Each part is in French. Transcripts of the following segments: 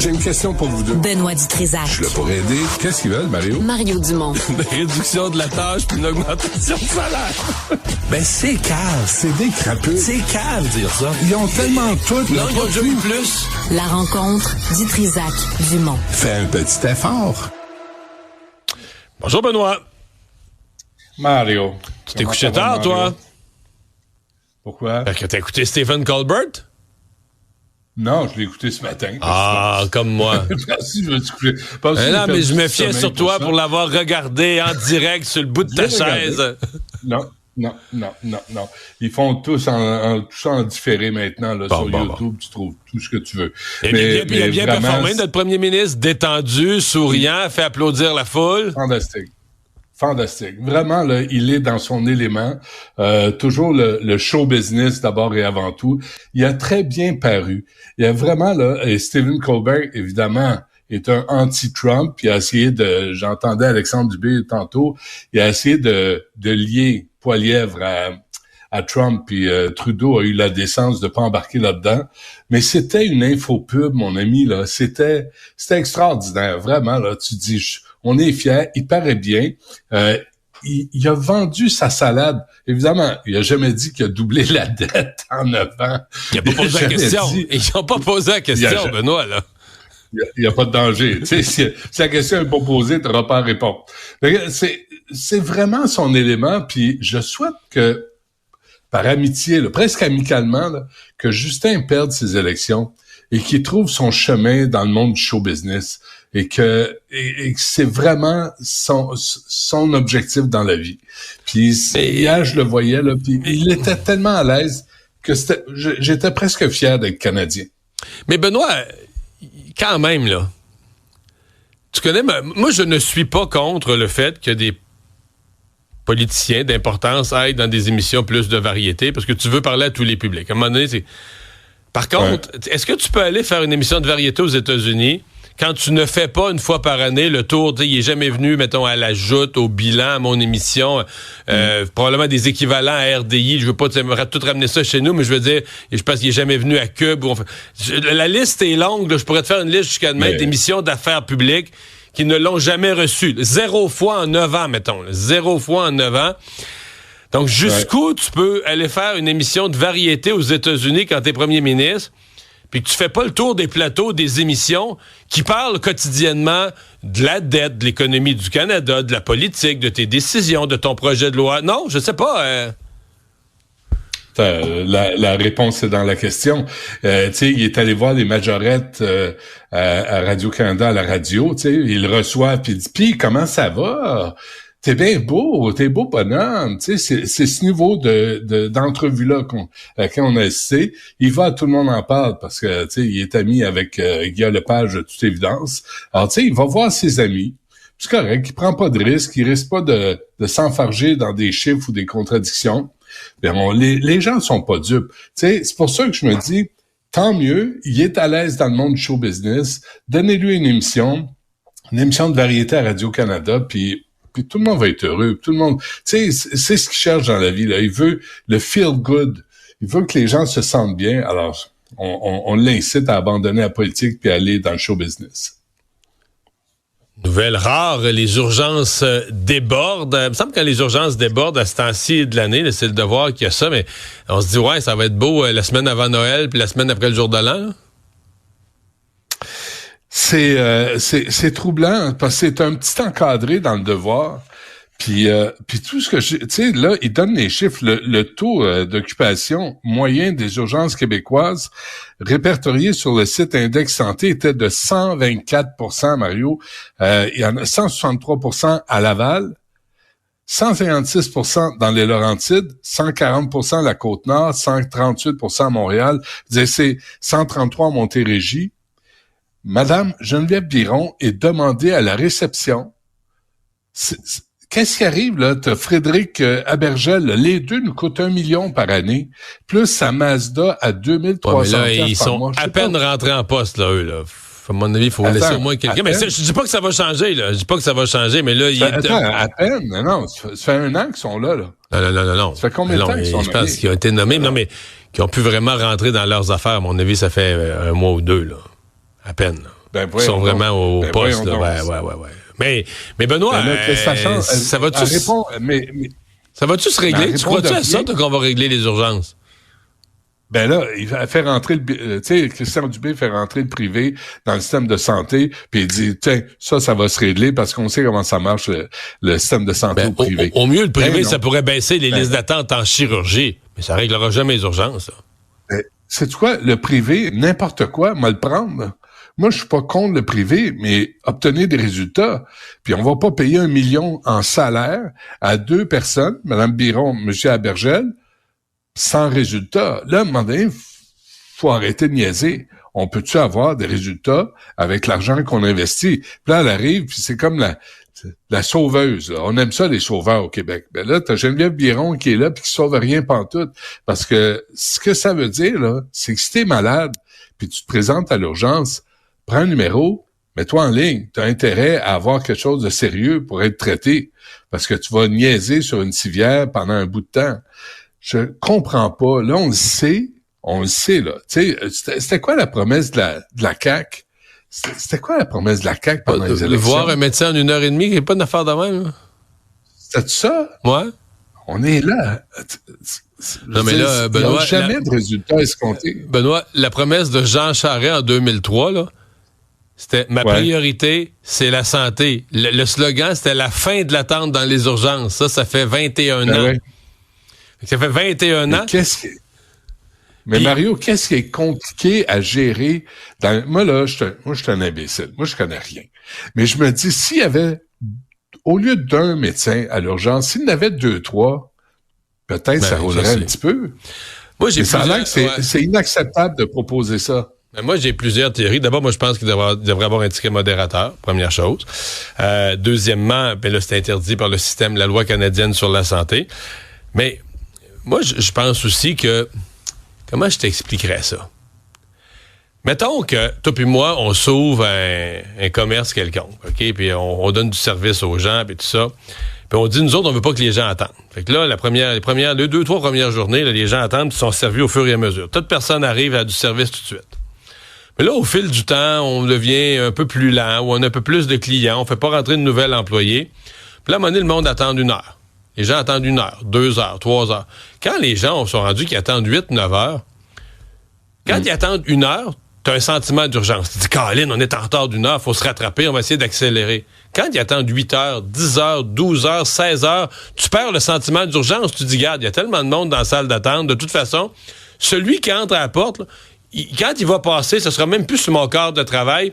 J'ai une question pour vous deux. Benoît Dutrisac. Je suis là pour aider. Qu'est-ce qu'ils veulent, Mario? Mario Dumont. Une réduction de la tâche puis une augmentation de salaire. Ben, c'est cave. C'est des crapeux. C'est cave dire ça. Ils ont tellement tout. Non, ils ont déjà eu plus. La rencontre Dutrisac-Dumont. Fais un petit effort. Bonjour, Benoît. Mario. Tu t'es couché tard, toi? Pourquoi? Parce que t'as écouté Stephen Colbert? Non, je l'ai écouté ce matin. Ah, comme moi. Si je me suis couché. Non, mais je me fiais sur toi pour l'avoir regardé en direct sur le bout de ta chaise. Non. Ils font tous en différé maintenant là, sur YouTube. Tu trouves tout ce que tu veux. Et mais il a bien performé, notre premier ministre, détendu, souriant, fait applaudir la foule. Fantastique. Vraiment, là, il est dans son élément. Toujours le show business d'abord et avant tout. Il a très bien paru. Il a vraiment, là, et Stephen Colbert, évidemment, est un anti-Trump. Il a essayé j'entendais Alexandre Dubé tantôt, il a essayé de lier Poilievre à Trump, puis Trudeau a eu la décence de pas embarquer là-dedans. Mais c'était une infopub, mon ami, là. C'était extraordinaire. Vraiment, là, tu dis, on est fiers, il paraît bien. Il a vendu sa salade. Évidemment, il a jamais dit qu'il a doublé la dette en 9 ans. Il a pas posé la question. Ils n'ont pas posé la question, Benoît, là. Il n'y a pas de danger. Tu sais, si la question n'est pas posée, tu n'auras pas à répondre. C'est vraiment son élément, puis je souhaite que, par amitié, là, presque amicalement, là, que Justin perde ses élections et qu'il trouve son chemin dans le monde du show business et que c'est vraiment son objectif dans la vie. Puis hier, je le voyais, là, puis il était tellement à l'aise que j'étais presque fier d'être Canadien. Mais Benoît, quand même, là, tu connais, moi, je ne suis pas contre le fait que des politiciens d'importance aillent dans des émissions plus de variété, parce que tu veux parler à tous les publics. À un moment donné, c'est... Par contre, Est-ce que tu peux aller faire une émission de variété aux États-Unis quand tu ne fais pas une fois par année le tour, il est jamais venu, mettons, à la joute, au bilan, à mon émission, probablement des équivalents à RDI, je veux pas tout ramener ça chez nous, mais je veux dire, je pense qu'il est jamais venu à Cube. La liste est longue, là, je pourrais te faire une liste jusqu'à demain d'émissions d'affaires publiques qui ne l'ont jamais reçu. 0 fois en 9 ans, mettons. 0 fois en 9 ans. Donc, jusqu'où tu peux aller faire une émission de variété aux États-Unis quand t'es premier ministre, puis que tu fais pas le tour des plateaux des émissions qui parlent quotidiennement de la dette, de l'économie du Canada, de la politique, de tes décisions, de ton projet de loi. Non, je sais pas. La réponse est dans la question. Tu sais, il est allé voir les majorettes à Radio-Canada à la radio. Tu sais, il reçoit puis il dit, puis comment ça va? T'es beau bonhomme, tu sais, c'est ce niveau d'entrevue-là qu'on a assisté. Il va, tout le monde en parle parce que, tu sais, il est ami avec Guillaume Lepage de toute évidence. Alors, tu sais, il va voir ses amis. C'est correct, il prend pas de risque, il risque pas de s'enfarger dans des chiffres ou des contradictions. Mais bon, les gens sont pas dupes. Tu sais, c'est pour ça que je me dis, tant mieux, il est à l'aise dans le monde du show business. Donnez-lui une émission de variété à Radio-Canada, puis tout le monde va être heureux. Tout le monde, tu sais, c'est ce qu'il cherche dans la vie, là. Il veut le feel good. Il veut que les gens se sentent bien. Alors, on l'incite à abandonner la politique puis à aller dans le show business. Nouvelle rare, les urgences débordent. Il me semble que quand les urgences débordent à ce temps-ci de l'année, là, c'est le devoir qu'il y a ça, mais on se dit, ouais, ça va être beau la semaine avant Noël puis la semaine après le jour de l'an, là. C'est troublant parce que c'est un petit encadré dans le devoir. Puis tout ce que tu sais, là, il donne les chiffres. Le taux d'occupation moyen des urgences québécoises répertorié sur le site Index Santé était de 124%, Mario. Il y en a 163% à Laval, 156% dans les Laurentides, 140% à la Côte-Nord, 138% à Montréal. C'est 133 à Montérégie. Madame Geneviève Biron est demandée à la réception. Qu'est-ce qui arrive, là? T'as Frédéric Abergel, les deux nous coûtent 1 million par année, plus sa Mazda à 2300 là, ils sont à peine rentrés en poste, là, eux, là. À mon avis, il faut laisser au moins quelqu'un. Mais je dis pas que ça va changer, là. Je dis pas que ça va changer, mais là, à peine. Non, ça fait 1 an qu'ils sont là. Non. Ça fait combien de temps qu'ils sont nommés? Je pense qu'ils ont été nommés, non, mais qui ont pu vraiment rentrer dans leurs affaires. À mon avis, ça fait 1 mois ou 2, là. À peine. qui sont vraiment au poste. Là. Ouais. Mais Benoît, ça va-tu... Ça va-tu se régler? Tu crois-tu à ça qu'on va régler les urgences? Ben là, il va faire rentrer Christian Dubé fait rentrer le privé dans le système de santé, puis il dit, tiens, ça va se régler parce qu'on sait comment ça marche le système de santé au privé. Au mieux, le privé, ça pourrait baisser les listes d'attente en chirurgie, mais ça réglera jamais les urgences. C'est quoi? Le privé, n'importe quoi, moi le prendre. Moi, je suis pas contre le privé, mais obtenir des résultats. Puis on va pas payer 1 million en salaire à 2 personnes, Mme Biron, M. Abergel, sans résultat. Là, à un moment donné, faut arrêter de niaiser. On peut-tu avoir des résultats avec l'argent qu'on investit? Puis là, elle arrive, puis c'est comme la sauveuse. Là. On aime ça, les sauveurs au Québec. Ben là, t'as Geneviève Biron qui est là puis qui sauve rien pantoute. Parce que ce que ça veut dire, là, c'est que si t'es malade, puis tu te présentes à l'urgence, prends un numéro, mets-toi en ligne. T'as intérêt à avoir quelque chose de sérieux pour être traité. Parce que tu vas niaiser sur une civière pendant un bout de temps. Je comprends pas. Là, on le sait, là. Tu sais, c'était quoi la promesse de la CAQ? C'était quoi la promesse de la CAQ pendant les élections? Voir un médecin en 1h30, il n'y a pas d'affaire de même. C'était ça? Ouais. On est là. Non, mais là, Benoît... Il n'y a jamais de résultats escomptés. Benoît, la promesse de Jean Charest en 2003, là, c'était « Ma priorité, c'est la santé ». Le slogan, c'était « La fin de l'attente dans les urgences ». Ça fait 21 ans. Ouais. Ça fait 21 ans. Mais Mario, qu'est-ce qui est compliqué à gérer? Moi, je suis un imbécile. Moi, je connais rien. Mais je me dis, s'il y avait, au lieu d'un médecin à l'urgence, s'il y en avait 2, 3, peut-être ça roulerait un petit peu. Moi, ça a l'air que c'est inacceptable de proposer ça. Mais moi, j'ai plusieurs théories. D'abord, moi, je pense qu'il devrait avoir un ticket modérateur, première chose. Deuxièmement, là, c'est interdit par le système, la loi canadienne sur la santé. Mais moi, je pense aussi que... Comment je t'expliquerais ça? Mettons que toi puis moi, on s'ouvre un commerce quelconque, OK? Puis on donne du service aux gens, puis tout ça. Puis on dit, nous autres, on veut pas que les gens attendent. Fait que là, les 2, 3 premières journées, là, les gens attendent, puis sont servis au fur et à mesure. Toute personne arrive à du service tout de suite. Mais là, au fil du temps, on devient un peu plus lent, ou on a un peu plus de clients, on fait pas rentrer de nouvelles employés. Puis là, à un moment donné, le monde attend 1 heure. Les gens attendent 1 heure, 2 heures, 3 heures. Quand les gens sont rendus qu'ils attendent 8, 9 heures, quand ils attendent 1 heure, tu as un sentiment d'urgence. Tu dis, Colin, on est en retard d'1 heure, faut se rattraper, on va essayer d'accélérer. Quand ils attendent 8 heures, 10 heures, 12 heures, 16 heures, tu perds le sentiment d'urgence. Tu dis, regarde, il y a tellement de monde dans la salle d'attente. De toute façon, celui qui entre à la porte, là, quand il va passer, ce sera même plus sur mon corps de travail.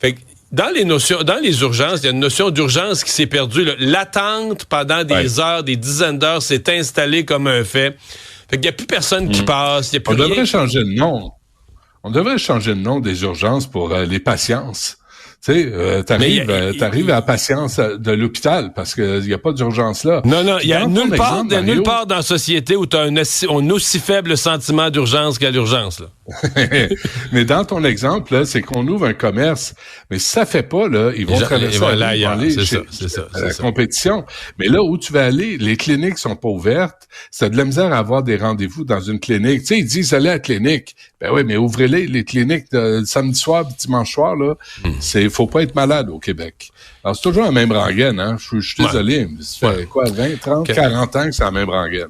Fait que dans les urgences, il y a une notion d'urgence qui s'est perdue. Là. L'attente pendant des heures, des dizaines d'heures, s'est installée comme un fait. Fait qu'il n'y a plus personne qui passe. On devrait changer de nom. On devrait changer le nom des urgences pour les patiences. Tu sais, t'arrives à la patience de l'hôpital parce qu'il n'y a pas d'urgence là. Non, il y a nulle part dans la société où tu as un aussi faible sentiment d'urgence qu'à l'urgence, là. Mais dans ton exemple, là, c'est qu'on ouvre un commerce. Mais si ça fait pas, là, ils vont traverser la compétition. Mais là où tu vas aller, les cliniques sont pas ouvertes. C'est de la misère à avoir des rendez-vous dans une clinique. Tu sais, ils disent allez à la clinique. Ben oui, mais ouvrez-les, les cliniques de samedi soir, dimanche soir, là. Faut pas être malade au Québec. Alors, c'est toujours la même rengaine, hein. Je suis désolé. Mais ça fait 20, 30, 40 ans que c'est la même rengaine.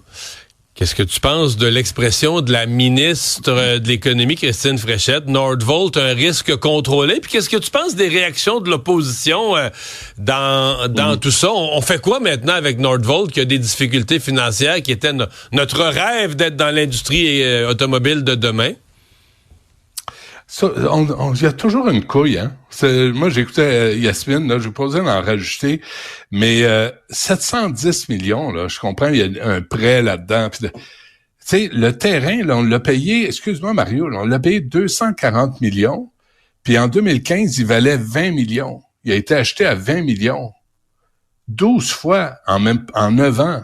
Qu'est-ce que tu penses de l'expression de la ministre de l'Économie, Christine Fréchette, Nordvolt, un risque contrôlé? Puis qu'est-ce que tu penses des réactions de l'opposition dans tout ça? On fait quoi maintenant avec Nordvolt qui a des difficultés financières, qui était notre rêve d'être dans l'industrie automobile de demain? Il y a toujours une couille, hein. Moi, j'écoutais Yasmine, là, je vais pas besoin d'en rajouter, mais 710 millions, là, je comprends, il y a un prêt là-dedans. Tu sais, le terrain, là, on l'a payé, excuse-moi Mario, là, on l'a payé 240 millions, puis en 2015, il valait 20 millions. Il a été acheté à 20 millions. 12 fois en 9 ans.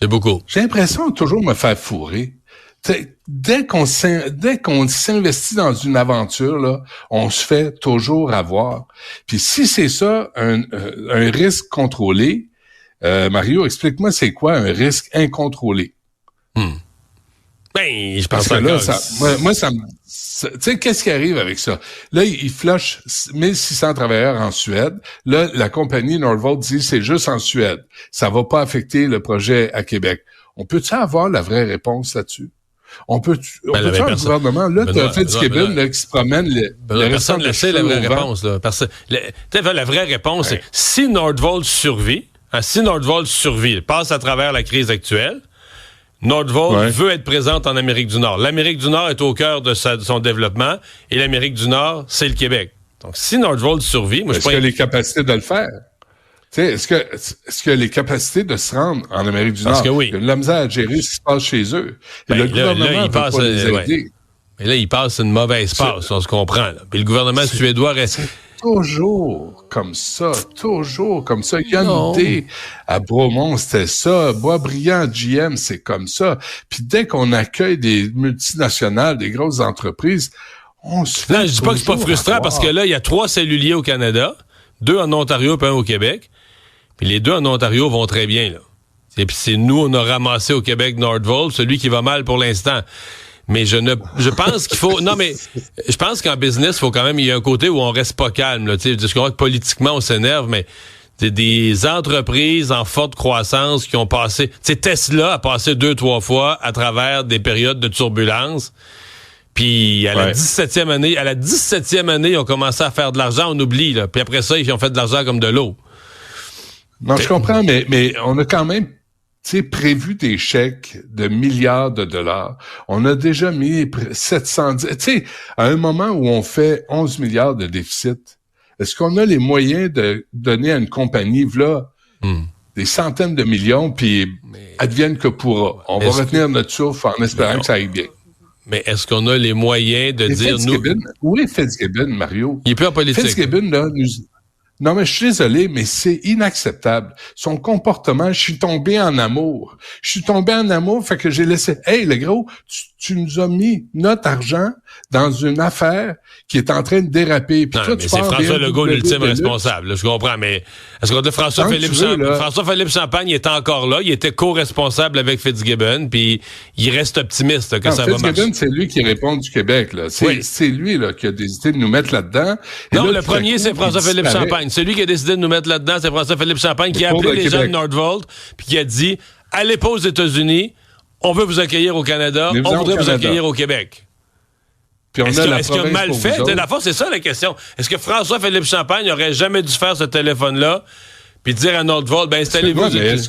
C'est beaucoup. J'ai l'impression de toujours me faire fourrer. T'sais, dès qu'on s'investit dans une aventure, là, on se fait toujours avoir. Puis si c'est ça, un risque contrôlé, Mario, explique-moi c'est quoi un risque incontrôlé? Ben, je pense Parce que là, encore. moi, ça me... Tu sais, qu'est-ce qui arrive avec ça? Là, ils flushent 1600 travailleurs en Suède. Là, la compagnie Nordvolt dit c'est juste en Suède. Ça va pas affecter le projet à Québec. On peut-tu avoir la vraie réponse là-dessus? On peut avoir un gouvernement, là, tu as fait du Québec, là, qui se promène personne ne sait la vraie réponse, là. La vraie réponse, c'est si Nordvolt survit, passe à travers la crise actuelle, Nordvolt veut être présente en Amérique du Nord. L'Amérique du Nord est au cœur de son développement et l'Amérique du Nord, c'est le Québec. Donc, si Nordvolt survit, moi, est-ce qu'il y a les capacités de le faire? Tu sais, est-ce qu'il y a les capacités de se rendre en Amérique du Nord? Que oui. Il y a de la misère à gérer ce qui se passe chez eux. Et le gouvernement il passe, pas les aider. Mais là, il passe une mauvaise passe, on se comprend. Là. Puis le gouvernement suédois reste... Toujours comme ça. Hyundai, à Bromont, c'était ça. Boisbriand, GM, c'est comme ça. Puis dès qu'on accueille des multinationales, des grosses entreprises, on se fait... Non, je dis pas que c'est pas frustrant parce que là, il y a 3 celluliers au Canada, 2 en Ontario et 1 au Québec. Puis les 2 en Ontario vont très bien, là. Et puis c'est nous, on a ramassé au Québec Nordvolt, celui qui va mal pour l'instant. Mais je pense qu'il faut, non, mais je pense qu'en business, il y a un côté où on reste pas calme, là. Tu sais, je crois que politiquement, on s'énerve, mais des entreprises en forte croissance qui ont passé, tu sais, Tesla a passé 2-3 fois à travers des périodes de turbulence. Puis à la 17e année, ils ont commencé à faire de l'argent, on oublie, là. Puis après ça, ils ont fait de l'argent comme de l'eau. Non, je comprends, mais on a quand même prévu des chèques de milliards de dollars. On a déjà mis 710... Tu sais, à un moment où on fait 11 milliards de déficit, est-ce qu'on a les moyens de donner à une compagnie, là, des centaines de millions, puis advienne que pourra? On va retenir notre souffle en espérant que ça aille bien. Mais est-ce qu'on a les moyens de dire... Où est Fitzgibbon, Mario? Il est plus en politique. Fitzgibbon, là, non, mais je suis désolé, mais c'est inacceptable. Son comportement, je suis tombé en amour. Fait que j'ai laissé... Hey, le gros, tu nous as mis notre argent dans une affaire qui est en train de déraper. Puis toi, mais c'est François Legault l'ultime responsable, là, je comprends, mais est-ce qu'on dit François-Philippe Champagne est encore là, il était co-responsable avec Fitzgibbon, puis il reste optimiste que ça va marcher. Fitzgibbon, c'est lui qui répond du Québec, là. C'est lui, là, qui a décidé de nous mettre là-dedans. Non, le premier, c'est François-Philippe Champagne. Celui qui a décidé de nous mettre là-dedans, c'est François-Philippe Champagne qui a appelé les gens de Nordvolt, puis qui a dit, allez pas aux États-Unis, on veut vous accueillir au Canada, on voudrait vous accueillir au Québec. Puis est-ce qu'il a mal fait? La fois, c'est ça la question. Est-ce que François-Philippe Champagne n'aurait jamais dû faire ce téléphone-là puis dire à Nordvolt, installez-vous... Est-ce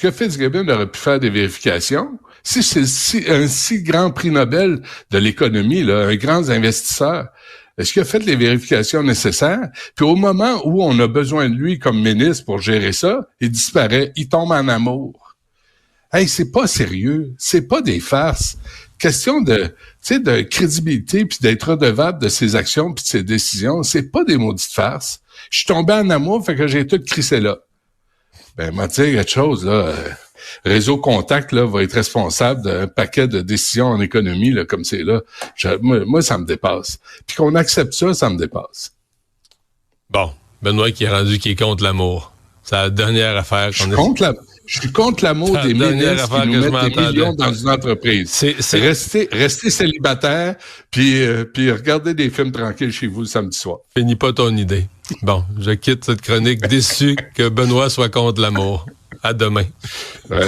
que Fitzgibbon aurait pu faire des vérifications? Si c'est un si grand prix Nobel de l'économie, là, un grand investisseur, est-ce qu'il a fait les vérifications nécessaires? Puis au moment où on a besoin de lui comme ministre pour gérer ça, il disparaît, il tombe en amour. Hey, c'est pas sérieux, c'est pas des farces. Question de crédibilité puis d'être redevable de ses actions puis de ses décisions, c'est pas des maudites farces. Je suis tombé en amour, fait que j'ai tout crissé là. Ben, m'a dit quelque chose, là. Réseau Contact, là, va être responsable d'un paquet de décisions en économie, là, comme c'est là. Moi, ça me dépasse. Puis qu'on accepte ça, ça me dépasse. Bon. Benoît qui est contre l'amour. C'est la dernière affaire qu'on Je suis contre l'amour des ministres qui nous mettent des millions dans une entreprise. Restez célibataire, puis regardez des films tranquilles chez vous le samedi soir. Finis pas ton idée. Bon, je quitte cette chronique déçu que Benoît soit contre l'amour. À demain. Ouais.